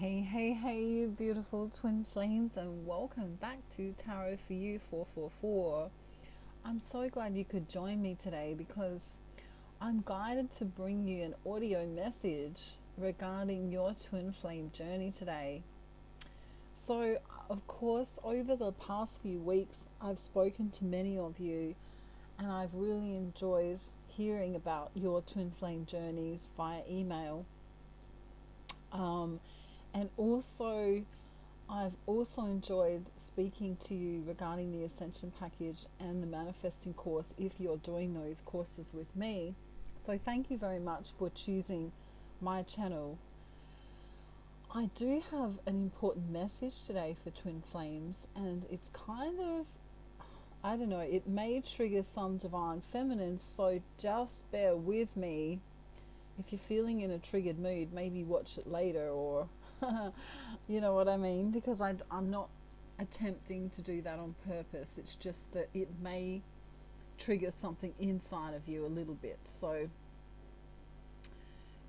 Hey, you beautiful twin flames, and welcome back to Tarot for You 444. I'm so glad you could join me today because I'm guided to bring you an audio message regarding your twin flame journey today. So, of course, over the past few weeks, I've spoken to many of you, and I've really enjoyed hearing about your twin flame journeys via email. And also, I've also enjoyed speaking to you regarding the Ascension package and the manifesting course if you're doing those courses with me. So thank you very much for choosing my channel. I do have an important message today for Twin Flames, and it's kind of, I don't know, it may trigger some divine feminine, so just bear with me. If you're feeling in a triggered mood, maybe watch it later, or you know what I mean, because I'm not attempting to do that on purpose. It's just that it may trigger something inside of you a little bit. So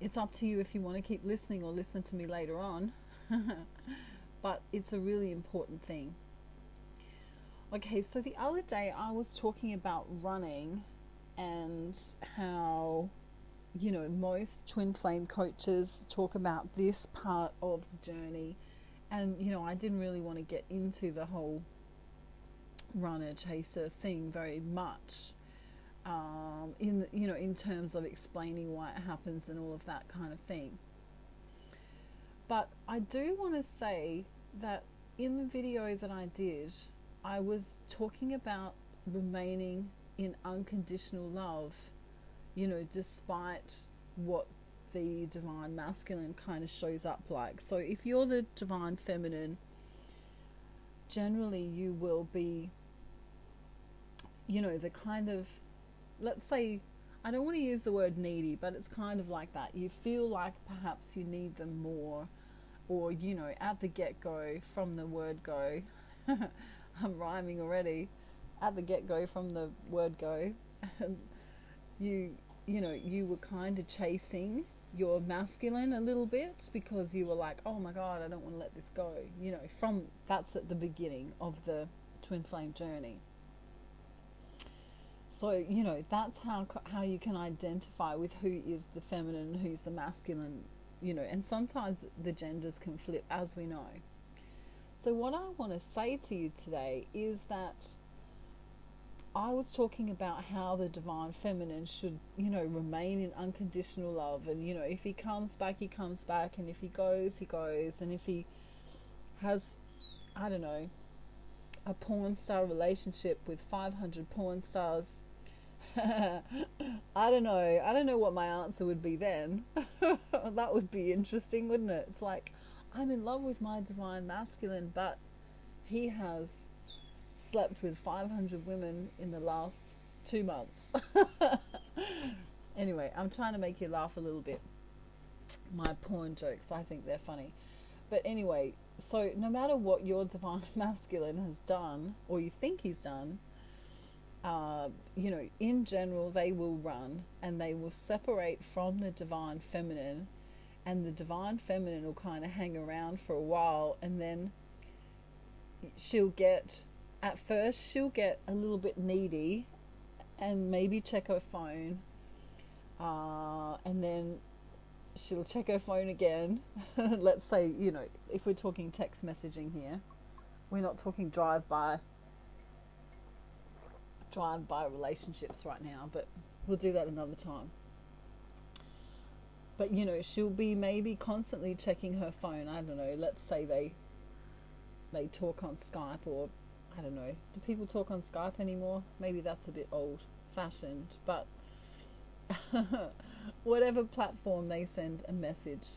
it's up to you if you want to keep listening or listen to me later on. But it's a really important thing. Okay, so the other day I was talking about running and how, you know, most twin flame coaches talk about this part of the journey, and you know, I didn't really want to get into the whole runner chaser thing very much, in terms of explaining why it happens and all of that kind of thing. But I do want to say that in the video that I did, I was talking about remaining in unconditional love, you know, despite what the divine masculine kind of shows up like. So if you're the divine feminine, generally you will be, you know, the kind of, let's say, I don't want to use the word needy, but it's kind of like that. You feel like perhaps you need them more, or, you know, at the get-go, from the word go, I'm rhyming already, at the get-go, from the word go, you know, you were kind of chasing your masculine a little bit because you were like, oh my God, I don't want to let this go. You know, that's at the beginning of the twin flame journey. So, you know, that's how you can identify with who is the feminine and who's the masculine, you know, and sometimes the genders can flip, as we know. So what I want to say to you today is that I was talking about how the divine feminine should, you know, remain in unconditional love. And, you know, if he comes back, he comes back. And if he goes, he goes. And if he has, I don't know, a porn star relationship with 500 porn stars, I don't know what my answer would be then. That would be interesting, wouldn't it? It's like, I'm in love with my divine masculine, but he has slept with 500 women in the last 2 months. Anyway, I'm trying to make you laugh a little bit. My porn jokes, I think they're funny. But anyway, so no matter what your divine masculine has done, or you think he's done, you know, in general, they will run and they will separate from the divine feminine, and the divine feminine will kind of hang around for a while, and then at first she'll get a little bit needy and maybe check her phone, and then she'll check her phone again. Let's say, you know, if we're talking text messaging here, we're not talking drive-by relationships right now, but we'll do that another time. But, you know, she'll be maybe constantly checking her phone. I don't know, let's say they talk on Skype, or I don't know, do people talk on Skype anymore? Maybe that's a bit old fashioned, but whatever platform they send a message,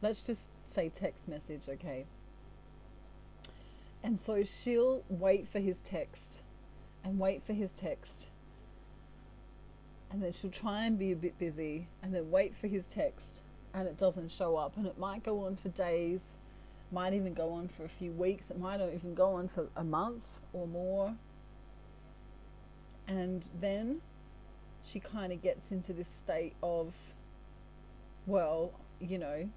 let's just say text message, okay? And so she'll wait for his text and wait for his text, and then she'll try and be a bit busy and then wait for his text, and it doesn't show up, and it might go on for days, might even go on for a few weeks, it might even go on for a month or more. And then she kind of gets into this state of, well, you know,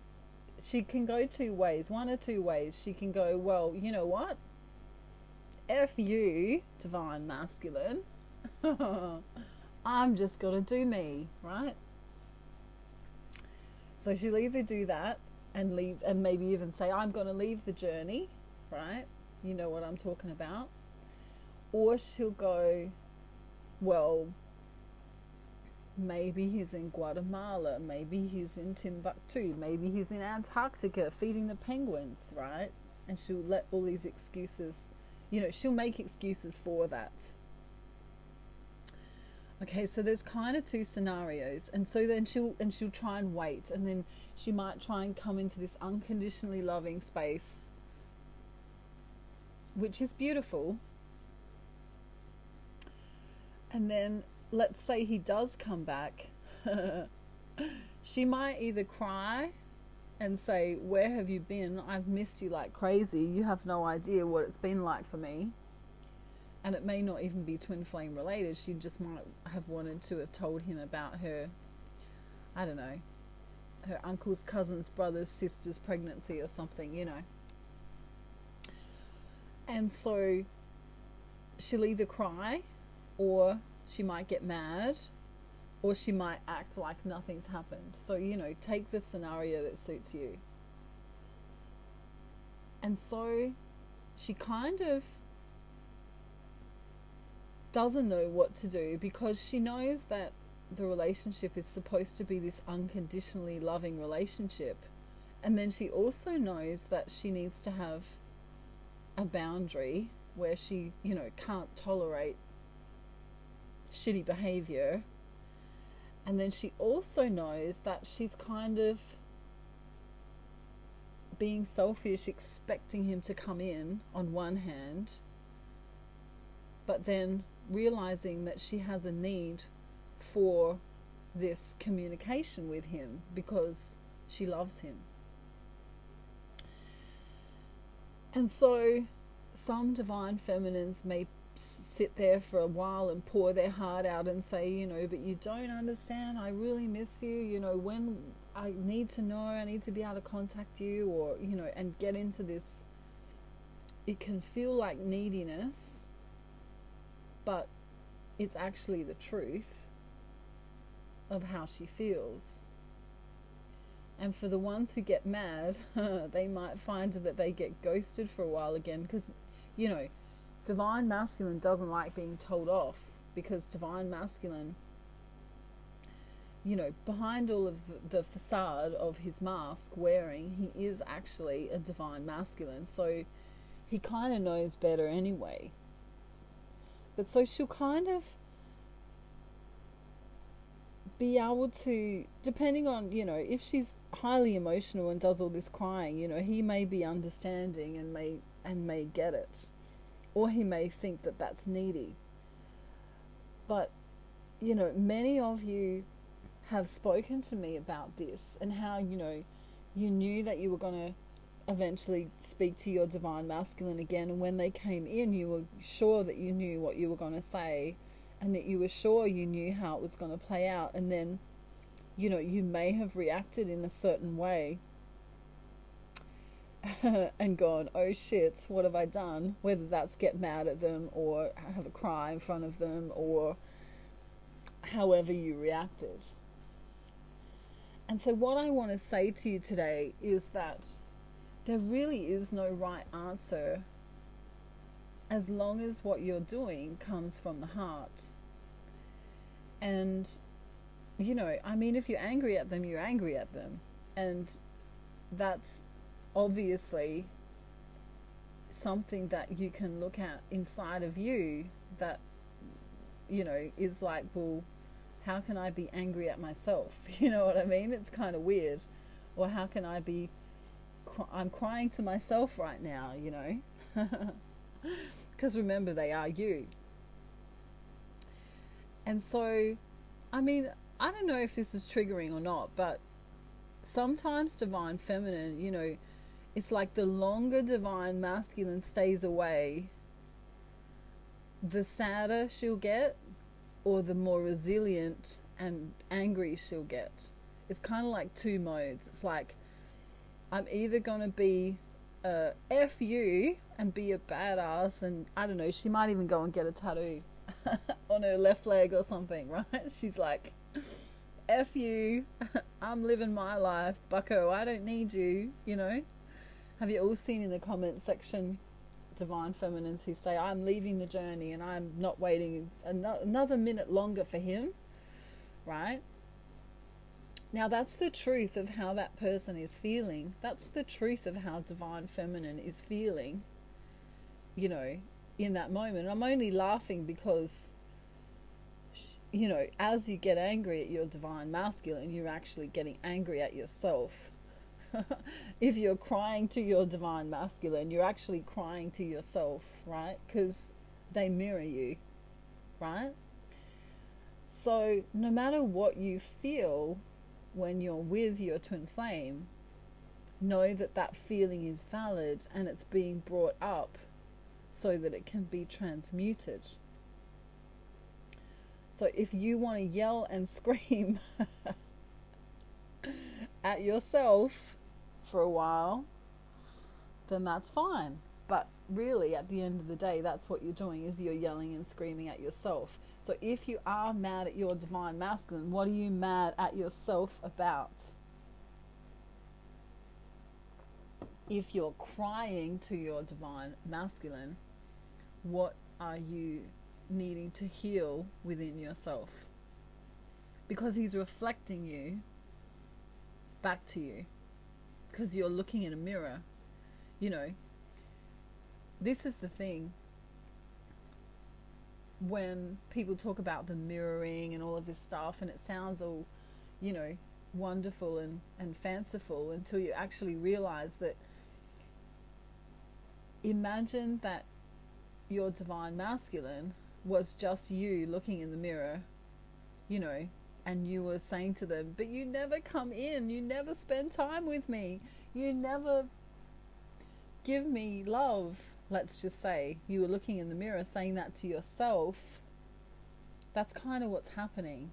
she can go two ways, one or two ways. She can go, well, you know what? F you, divine masculine. I'm just going to do me, right? So she'll either do that and leave, and maybe even say, I'm going to leave the journey, right? You know what I'm talking about. Or she'll go, well, maybe he's in Guatemala, maybe he's in Timbuktu, maybe he's in Antarctica feeding the penguins, right? And she'll let all these excuses, she'll make excuses for that. Okay, so there's kind of two scenarios, and so then she'll try and wait, and then she might try and come into this unconditionally loving space, which is beautiful. And then let's say he does come back. She might either cry and say, where have you been? I've missed you like crazy. You have no idea what it's been like for me. And it may not even be twin flame related. She just might have wanted to have told him about her, I don't know, her uncle's, cousin's, brother's, sister's pregnancy or something, And so she'll either cry, or she might get mad, or she might act like nothing's happened. So, take the scenario that suits you. And so she kind of doesn't know what to do, because she knows that the relationship is supposed to be this unconditionally loving relationship. And then she also knows that she needs to have a boundary where she, can't tolerate shitty behavior. And then she also knows that she's kind of being selfish, expecting him to come in on one hand, but then realizing that she has a need for this communication with him because she loves him. And so some divine feminines may sit there for a while and pour their heart out and say, but you don't understand, I really miss you, when I need to know, I need to be able to contact you, or, and get into this. It can feel like neediness, but it's actually the truth of how she feels. And for the ones who get mad, they might find that they get ghosted for a while again, because, divine masculine doesn't like being told off, because divine masculine, behind all of the facade of his mask wearing, he is actually a divine masculine. So he kind of knows better anyway. But so she'll kind of be able to, depending on, if she's highly emotional and does all this crying, he may be understanding and may get it. Or he may think that that's needy. But, many of you have spoken to me about this, and how, you knew that you were going to eventually speak to your divine masculine again, and when they came in, you were sure that you knew what you were going to say, and that you were sure you knew how it was going to play out. And then, you may have reacted in a certain way and gone, oh shit, what have I done? Whether that's get mad at them, or have a cry in front of them, or however you reacted. And so what I want to say to you today is that there really is no right answer, as long as what you're doing comes from the heart. And, if you're angry at them, you're angry at them. And that's obviously something that you can look at inside of you that, is like, well, how can I be angry at myself? You know what I mean? It's kind of weird. Or how can I be, I'm crying to myself right now, because remember, they are you. And so, I don't know if this is triggering or not, but sometimes divine feminine, it's like the longer divine masculine stays away, the sadder she'll get, or the more resilient and angry she'll get. It's kind of like two modes. It's like I'm either going to be F you and be a badass, and I don't know, she might even go and get a tattoo on her left leg or something, right? She's like, F you, I'm living my life, bucko, I don't need you, you know? Have you all seen in the comment section divine feminines who say, I'm leaving the journey and I'm not waiting another minute longer for him, right? Now that's the truth of how that person is feeling. That's the truth of how divine feminine is feeling, you know, in that moment. I'm only laughing because, you know, as you get angry at your divine masculine, you're actually getting angry at yourself. If you're crying to your divine masculine, you're actually crying to yourself, right? Because they mirror you, right? So no matter what you feel when you're with your twin flame, know that that feeling is valid and it's being brought up so that it can be transmuted. So if you want to yell and scream at yourself for a while, then that's fine. But really, at the end of the day, that's what you're doing, is you're yelling and screaming at yourself. So if you are mad at your divine masculine, what are you mad at yourself about? If you're crying to your divine masculine, what are you needing to heal within yourself? Because he's reflecting you back to you. Because you're looking in a mirror. You know, this is the thing. When people talk about the mirroring and all of this stuff, and it sounds all, you know, wonderful and fanciful, until you actually realize that, imagine that your divine masculine was just you looking in the mirror, you know, and you were saying to them, but you never come in, you never spend time with me, you never give me love. Let's just say you were looking in the mirror saying that to yourself. That's kind of what's happening.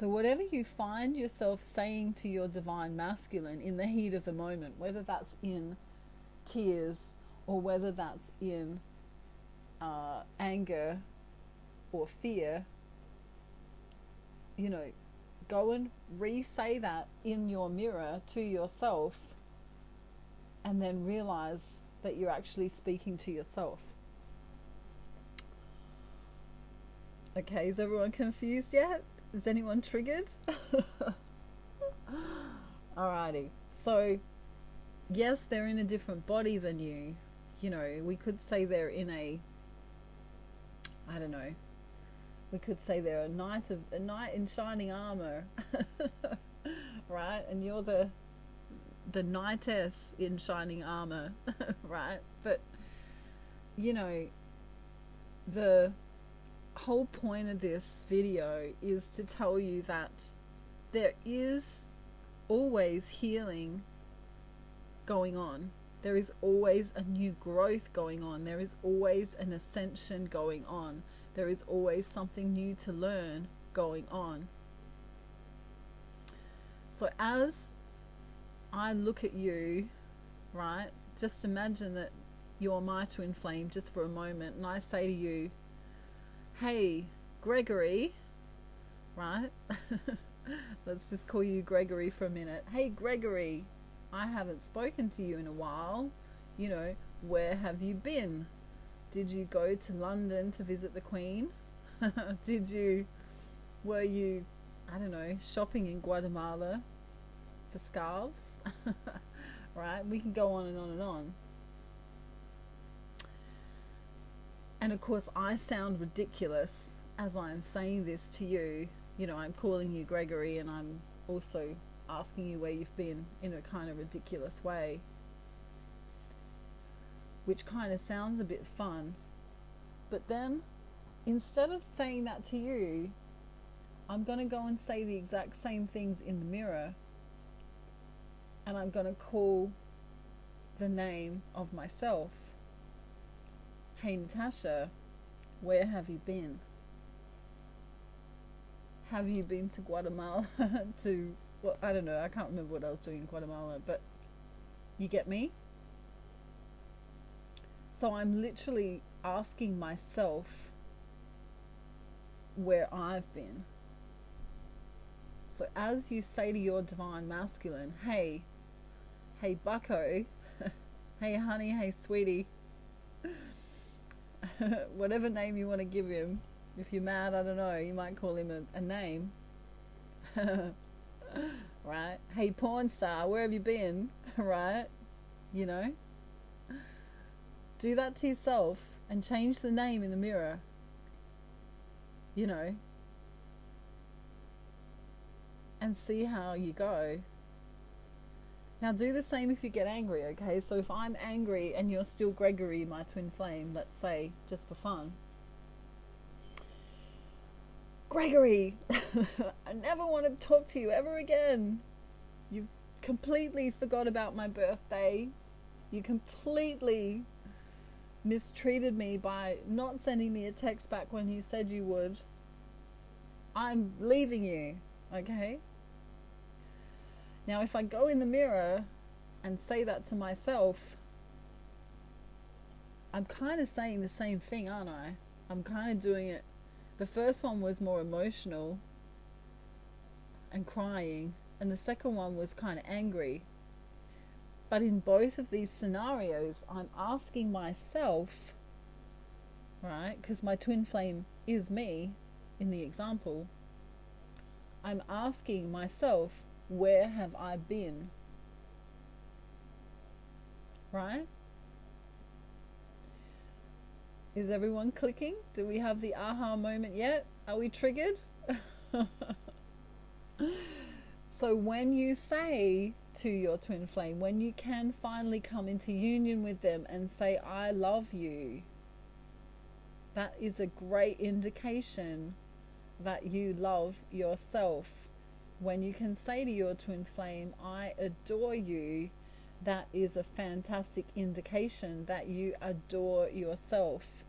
So whatever you find yourself saying to your divine masculine in the heat of the moment, whether that's in tears or whether that's in anger or fear, you know, go and re-say that in your mirror to yourself, and then realize that you're actually speaking to yourself. Okay, is everyone confused yet? Is anyone triggered? Alrighty. So, yes, they're in a different body than you. You know, we could say they're in a, I don't know, we could say they're a knight in shining armor, right? And you're the knightess in shining armor, right? But, you know, the whole point of this video is to tell you that there is always healing going on. There is always a new growth going on. There is always an ascension going on. There is always something new to learn going on. So as I look at you, right, just imagine that you're my twin flame just for a moment, and I say to you, hey, Gregory, right? Let's just call you Gregory for a minute. Hey, Gregory, I haven't spoken to you in a while. You know, where have you been? Did you go to London to visit the Queen? Were you, I don't know, shopping in Guatemala for scarves? Right? We can go on and on and on. And of course, I sound ridiculous as I'm saying this to you. You know, I'm calling you Gregory, and I'm also asking you where you've been in a kind of ridiculous way, which kind of sounds a bit fun. But then, instead of saying that to you, I'm going to go and say the exact same things in the mirror, and I'm going to call the name of myself. Hey, Natasha, where have you been? Have you been to Guatemala to well, I don't know, I can't remember what I was doing in Guatemala, but you get me? So I'm literally asking myself where I've been. So as you say to your divine masculine, hey bucko, hey honey, hey sweetie, whatever name you want to give him. If you're mad, I don't know, you might call him a name. Right? Hey porn star, where have you been? Right? You know? Do that to yourself and change the name in the mirror. You know? And see how you go. Now do the same if you get angry, okay? So if I'm angry and you're still Gregory, my twin flame, let's say, just for fun. Gregory, I never want to talk to you ever again. You've completely forgot about my birthday. You completely mistreated me by not sending me a text back when you said you would. I'm leaving you, okay? Now, if I go in the mirror and say that to myself, I'm kind of saying the same thing, aren't I? I'm kind of doing it. The first one was more emotional and crying, and the second one was kind of angry. But in both of these scenarios, I'm asking myself, right, because my twin flame is me in the example, I'm asking myself, where have I been? Right? Is everyone clicking? Do we have the aha moment yet? Are we triggered? So when you say to your twin flame, when you can finally come into union with them and say, I love you, that is a great indication that you love yourself. When you can say to your twin flame, I adore you, that is a fantastic indication that you adore yourself.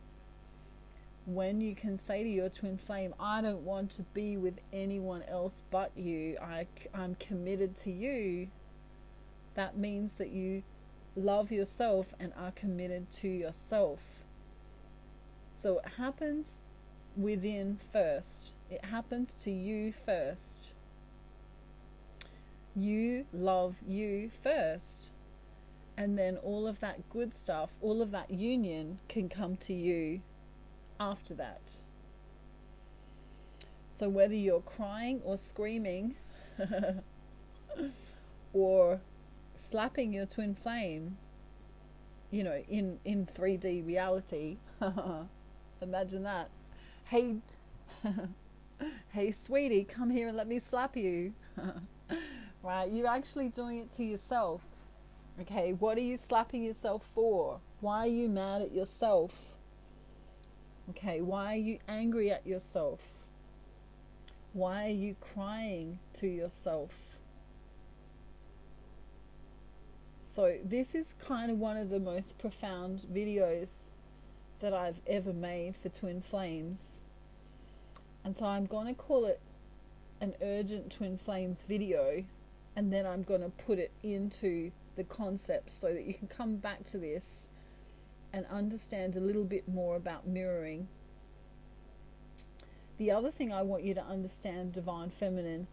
When you can say to your twin flame, I don't want to be with anyone else but you, I'm committed to you, that means that you love yourself and are committed to yourself. So it happens within first. It happens to you first. You love you first. And then all of that good stuff, all of that union can come to you after that. So whether you're crying or screaming or slapping your twin flame, you know, in 3D reality, imagine that. Hey, hey sweetie, come here and let me slap you. Right? You're actually doing it to yourself. Okay, what are you slapping yourself for? Why are you mad at yourself? Okay, why are you angry at yourself? Why are you crying to yourself? So this is kind of one of the most profound videos that I've ever made for twin flames. And so I'm going to call it an urgent twin flames video, and then I'm going to put it into the concept so that you can come back to this and understand a little bit more about mirroring. The other thing I want you to understand, Divine Feminine,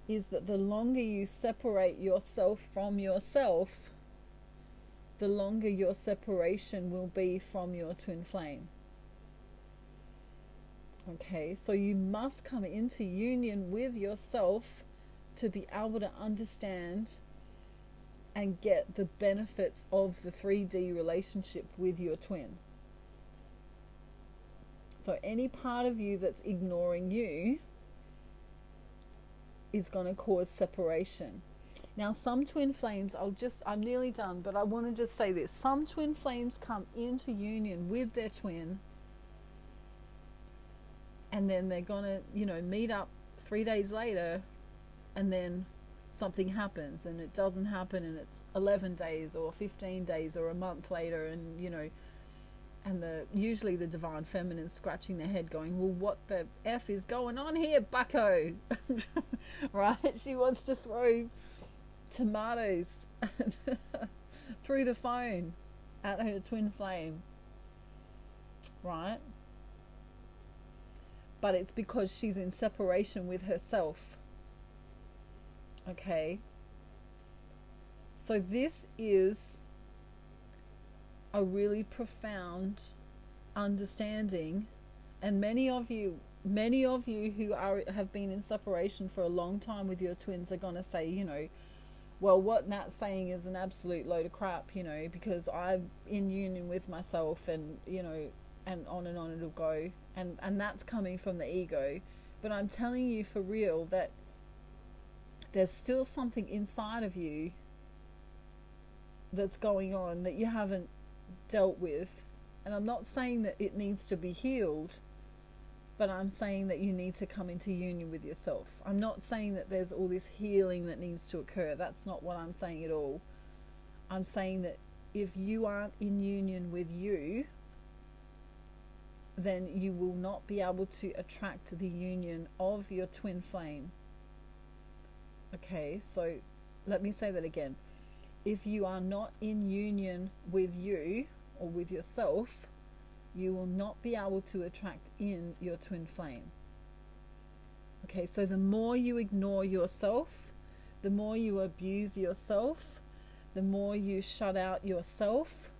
is that the longer you separate yourself from yourself, the longer your separation will be from your twin flame. Okay, so you must come into union with yourself to be able to understand and get the benefits of the 3D relationship with your twin. So any part of you that's ignoring you is going to cause separation. Now some twin flames, I'm nearly done, but I want to just say this. Some twin flames come into union with their twin, and then they're going to, meet up 3 days later, and then something happens, and it doesn't happen, and it's 11 days or 15 days or a month later, and and usually the divine feminine scratching their head going, well, what the F is going on here, bucko? Right? She wants to throw tomatoes through the phone at her twin flame, right? But it's because she's in separation with herself. Okay? So this is a really profound understanding, and many of you who have been in separation for a long time with your twins are going to say, you know, well, what Nat's saying is an absolute load of crap, you know, because I'm in union with myself, and you know, and on it'll go, and that's coming from the ego. But I'm telling you for real that there's still something inside of you that's going on that you haven't dealt with. And I'm not saying that it needs to be healed, but I'm saying that you need to come into union with yourself. I'm not saying that there's all this healing that needs to occur. That's not what I'm saying at all. I'm saying that if you aren't in union with you, then you will not be able to attract the union of your twin flame. Okay, so let me say that again. If you are not in union with you or with yourself, you will not be able to attract in your twin flame. Okay, so the more you ignore yourself, the more you abuse yourself, the more you shut out yourself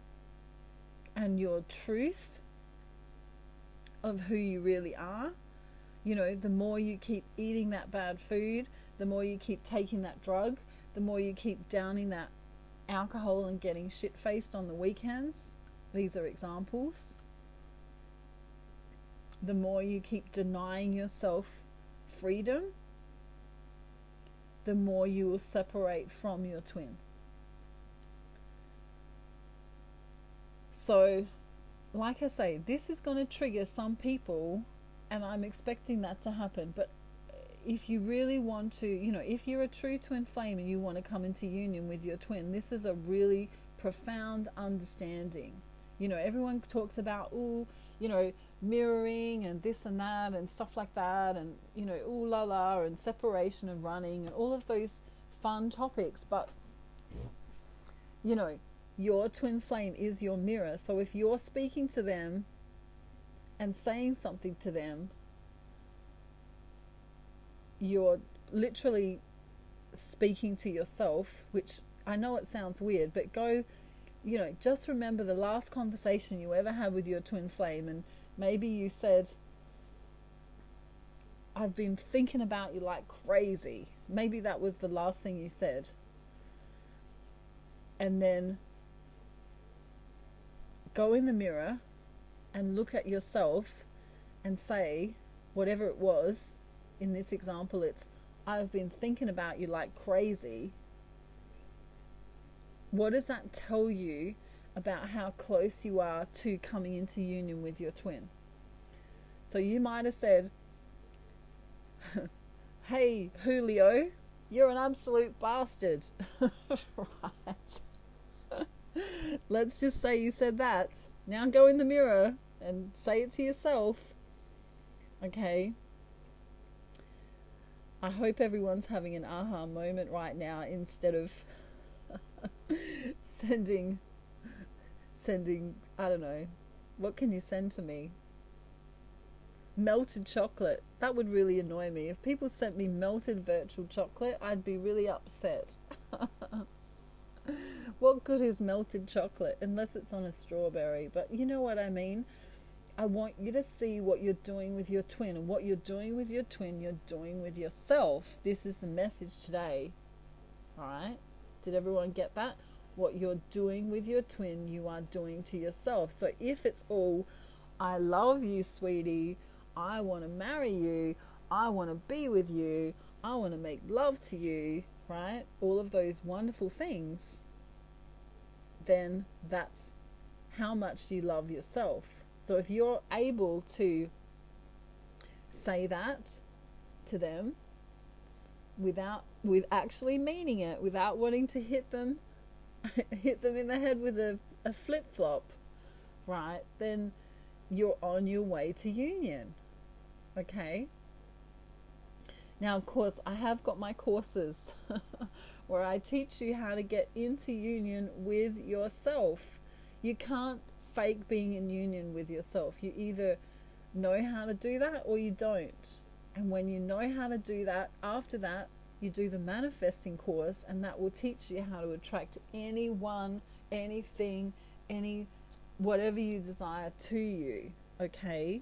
and your truth of who you really are, you know, the more you keep eating that bad food, the more you keep taking that drug, the more you keep downing that alcohol and getting shit-faced on the weekends. These are examples. The more you keep denying yourself freedom, the more you will separate from your twin. So, like I say, this is going to trigger some people, and I'm expecting that to happen. But if you really want to, you know, if you're a true twin flame and you want to come into union with your twin, this is a really profound understanding. You know, everyone talks about, ooh, you know, mirroring and this and that and stuff like that, and, you know, ooh la la, and separation and running and all of those fun topics. But, you know, your twin flame is your mirror. So if you're speaking to them and saying something to them, you're literally speaking to yourself, which I know it sounds weird, but go, you know, just remember the last conversation you ever had with your twin flame, and maybe you said, I've been thinking about you like crazy. Maybe that was the last thing you said. And then go in the mirror and look at yourself and say, whatever it was, in this example, it's, I've been thinking about you like crazy. What does that tell you about how close you are to coming into union with your twin? So you might have said, hey, Julio, you're an absolute bastard. Right. Let's just say you said that. Now go in the mirror and say it to yourself. Okay. I hope everyone's having an aha moment right now, instead of sending, I don't know, what can you send to me? Melted chocolate. That would really annoy me. If people sent me melted virtual chocolate, I'd be really upset. What good is melted chocolate unless it's on a strawberry? But you know what I mean. I want you to see what you're doing with your twin, and what you're doing with your twin, you're doing with yourself. This is the message today. All right? Did everyone get that? What you're doing with your twin, you are doing to yourself. So if it's all, I love you, sweetie, I want to marry you, I want to be with you, I want to make love to you, right? All of those wonderful things, then that's how much you love yourself. So if you're able to say that to them with actually meaning it, without wanting to hit them in the head with a flip-flop, right, then you're on your way to union. Okay? Now, of course, I have got my courses where I teach you how to get into union with yourself. You can't fake being in union with yourself. You either know how to do that or you don't. And when you know how to do that, after that, you do the manifesting course, and that will teach you how to attract anyone, anything, whatever you desire to you. Okay?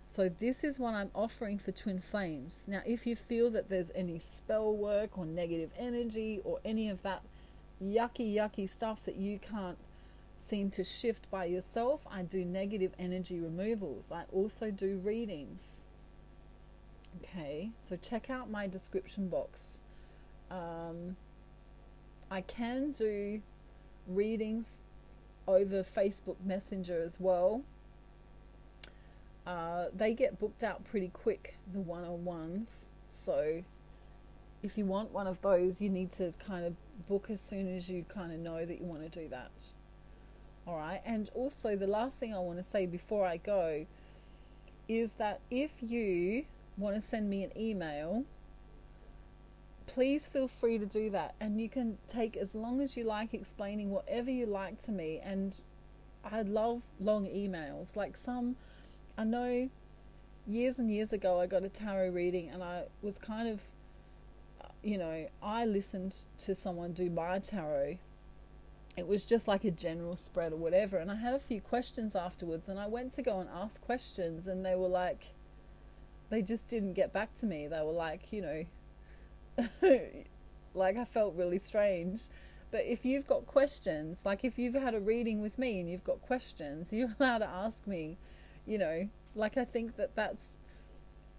So this is what I'm offering for Twin Flames. Now, if you feel that there's any spell work or negative energy or any of that yucky stuff that you can't seem to shift by yourself, I do negative energy removals. I also do readings. Okay, so check out my description box. I can do readings over Facebook Messenger as well. They get booked out pretty quick, the one-on-ones. So if you want one of those, you need to kind of book as soon as you kind of know that you want to do that. All right. And also, the last thing I want to say before I go is that if you want to send me an email, please feel free to do that. And you can take as long as you like explaining whatever you like to me. And I love long emails. Like I know years and years ago I got a tarot reading, and I was kind of, I listened to someone do my tarot. It was just like a general spread or whatever, and I had a few questions afterwards, and I went to go and ask questions, and they were like, they just didn't get back to me. They were like, like I felt really strange. But if you've got questions, like if you've had a reading with me and you've got questions, you're allowed to ask me. Like I think that's,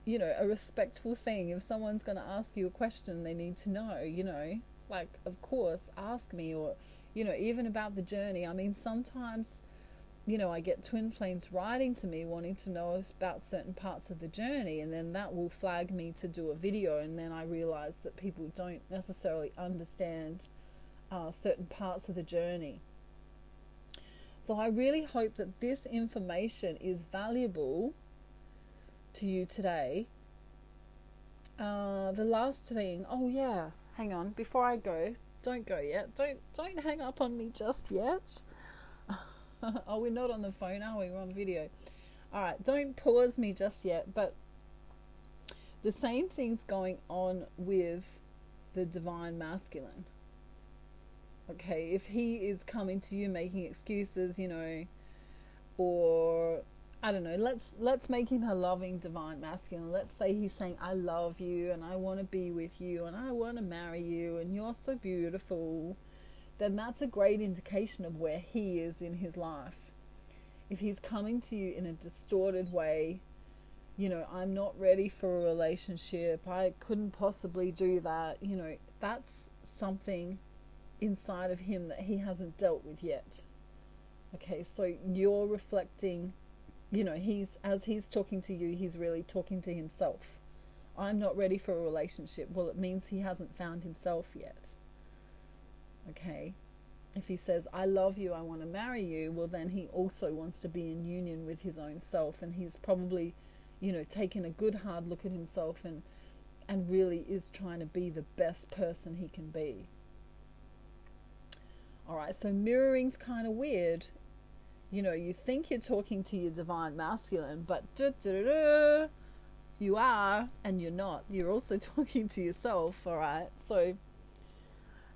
a respectful thing. If someone's going to ask you a question, they need to know, like, of course, ask me. Or, even about the journey. I mean, sometimes, I get twin flames writing to me wanting to know about certain parts of the journey, and then that will flag me to do a video, and then I realize that people don't necessarily understand certain parts of the journey. So I really hope that this information is valuable to you today. The last thing, hang on, before I go, don't go yet. Don't hang up on me just yet. Oh, we're not on the phone, are we? We're on video. All right, don't pause me just yet, but the same thing's going on with the divine masculine. Okay, if he is coming to you making excuses, or I don't know, let's make him a loving divine masculine. Let's say he's saying, I love you and I want to be with you and I want to marry you and you're so beautiful. Then that's a great indication of where he is in his life. If he's coming to you in a distorted way, I'm not ready for a relationship, I couldn't possibly do that, that's something inside of him that he hasn't dealt with yet. Okay, so you're reflecting, as he's talking to you, he's really talking to himself. I'm not ready for a relationship. Well, it means he hasn't found himself yet. Okay, if he says, I love you, I want to marry you, well, then he also wants to be in union with his own self, and he's probably, taken a good hard look at himself and really is trying to be the best person he can be. All right, so mirroring's kind of weird. You think you're talking to your divine masculine, but you are, and you're not. You're also talking to yourself, all right? So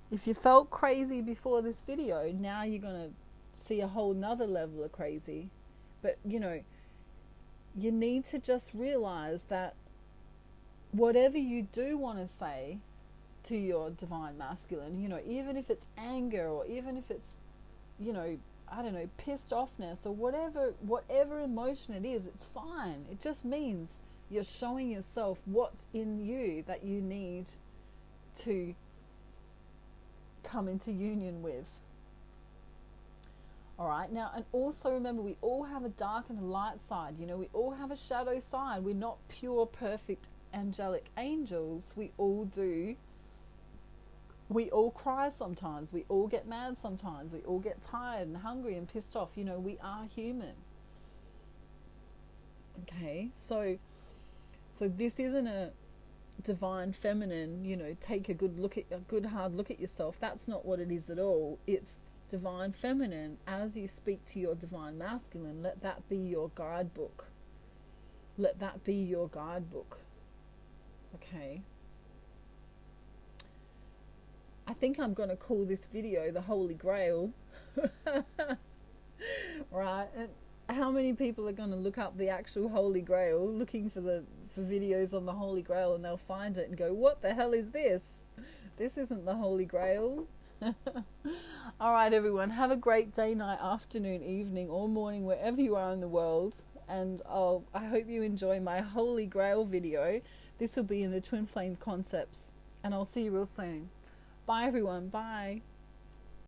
if you felt crazy before this video, now you're going to see a whole nother level of crazy. But, you need to just realize that whatever you do want to say to your divine masculine, even if it's anger, or even if it's, I don't know, pissed offness, or whatever emotion it is, it's fine. It just means you're showing yourself what's in you that you need to come into union with. All right, now, and also remember, we all have a dark and a light side. We all have a shadow side. We're not pure, perfect, angelic angels. We all do We all cry sometimes. We all get mad sometimes. We all get tired and hungry and pissed off. You know, we are human. Okay, so this isn't a divine feminine, you know, take a good hard look at yourself. That's not what it is at all. It's divine feminine. As you speak to your divine masculine, let that be your guidebook. Let that be your guidebook. Okay. I think I'm going to call this video the Holy Grail. Right? And how many people are going to look up the actual Holy Grail, looking for videos on the Holy Grail, and they'll find it and go, what the hell is this? This isn't the Holy Grail. All right, everyone, have a great day, night, afternoon, evening, or morning, wherever you are in the world. And I hope you enjoy my Holy Grail video. This will be in the Twin Flame Concepts, and I'll see you real soon. Bye, everyone. Bye.